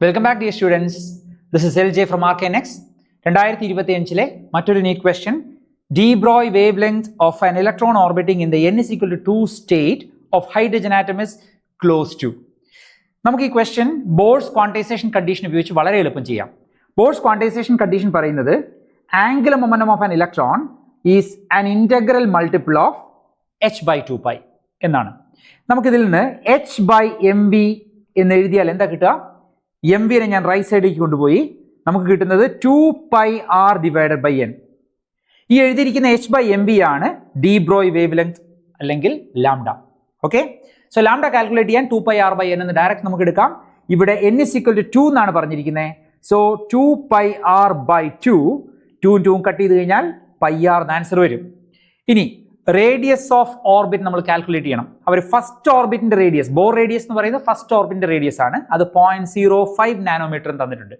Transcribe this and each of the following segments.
Welcome back dear students. This is LJ from RKNX. 2025 മറ്റൊരു NEET question. de Broglie wavelength of an electron orbiting in the n is equal to 2 state of hydrogen atom is close to. നമുക്ക് ഈ question Bohr's ക്വാണ്ടിസേഷൻ condition ഉപയോഗിച്ച് വളരെ എളുപ്പം ചെയ്യാം. Bohr's ക്വാണ്ടിസേഷൻ condition പറയുന്നത് angular momentum of an electron is an integral multiple of h/2π എന്നാണ്. നമുക്കിതിൽ നിന്ന് h/mv എന്ന് എഴുതിയാൽ എന്താ കിട്ടുക? എം വിനെ ഞാൻ റൈറ്റ് സൈഡിലേക്ക് കൊണ്ടുപോയി നമുക്ക് കിട്ടുന്നത് 2πr ഡിവൈഡഡ് ബൈ n. ഈ എഴുതിയിരിക്കുന്ന h/mv ആണ് de Broglie വേവ് ലെങ്ത് അല്ലെങ്കിൽ lambda. Okay, so lambda calculate ചെയ്യാൻ 2πr/n എന്ന് ഡയറക്റ്റ് നമുക്ക് എടുക്കാം. ഇവിടെ n is equal to 2 എന്നാണ് പറഞ്ഞിരിക്കുന്നത്. സോ 2πr/2 2 കട്ട് ചെയ്ത് കഴിഞ്ഞാൽ πr എന്ന് ആൻസർ വരും. ഇനി റേഡിയസ് ഓഫ് ഓർബിറ്റ് നമ്മൾ കാൽക്കുലേറ്റ് ചെയ്യണം. അവർ ഫസ്റ്റ് ഓർബിറ്റിന്റെ റേഡിയസ്, ബോർ റേഡിയസ് എന്ന് പറയുന്നത് ഫസ്റ്റ് ഓർബിറ്റിന്റെ റേഡിയസ് ആണ്. അത് 0.05 നാനോമീറ്റർ തന്നിട്ടുണ്ട്.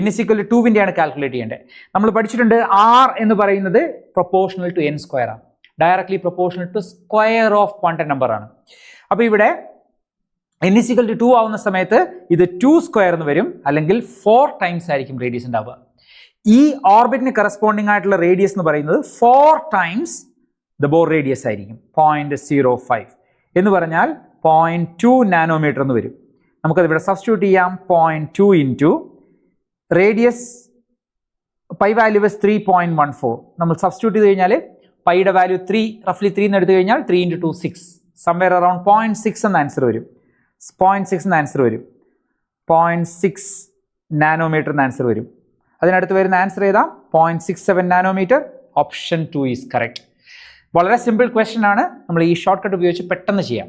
n is equal to 2 ആണ് കാൽക്കുലേറ്റ് ചെയ്യേണ്ടത്. നമ്മൾ പഠിച്ചിട്ടുണ്ട് r എന്ന് പറയുന്നത് പ്രൊപ്പോർഷണൽ ടു n സ്ക്വയർ ആണ്, directly proportional to square of quantum number ആണ്. അപ്പോൾ ഇവിടെ n is equal to 2 ആവുന്ന സമയത്ത് ഇത് 2 സ്ക്വയർ എന്ന് വരും, അല്ലെങ്കിൽ 4 ടൈംസ് ആയിരിക്കും റേഡിയസ് ഉണ്ടാവുക. ഈ ഓർബിറ്റിന് കറസ്പോണ്ടിങ് ആയിട്ടുള്ള റേഡിയസ് എന്ന് പറയുന്നത് 4 ടൈംസ് ദ ബോർ റേഡിയസ് ആയിരിക്കും. 0.05 എന്ന് പറഞ്ഞാൽ 0.2 നാനോമീറ്റർ എന്ന് വരും. നമുക്കത് ഇവിടെ സബ്സ്റ്റിറ്റ്യൂട്ട് ചെയ്യാം. 0.2 ഇൻറ്റു റേഡിയസ് പൈ വാല്യൂ 3.14. നമ്മൾ സബ്സ്റ്റിറ്റ്യൂട്ട് ചെയ്ത് കഴിഞ്ഞാൽ പൈയുടെ വാല്യൂ 3 റഫ്ലി 3 എന്ന് എടുത്തു കഴിഞ്ഞാൽ 3 × 2 6, സംവെയർ അറൌണ്ട് 0.6 എന്ന ആൻസർ വരും. 0.6 എന്ന ആൻസർ വരും. 0.6 നാനോമീറ്റർ എന്ന ആൻസർ വരും. അതിനടുത്ത് വരുന്ന ആൻസർ ഏതാ? 0.67 നാനോമീറ്റർ. Option 2 is correct. വളരെ സിമ്പിൾ ക്വസ്റ്റ്യൻ ആണ്. നമ്മൾ ഈ ഷോർട്ട് കട്ട് ഉപയോഗിച്ച് പെട്ടെന്ന് ചെയ്യാം.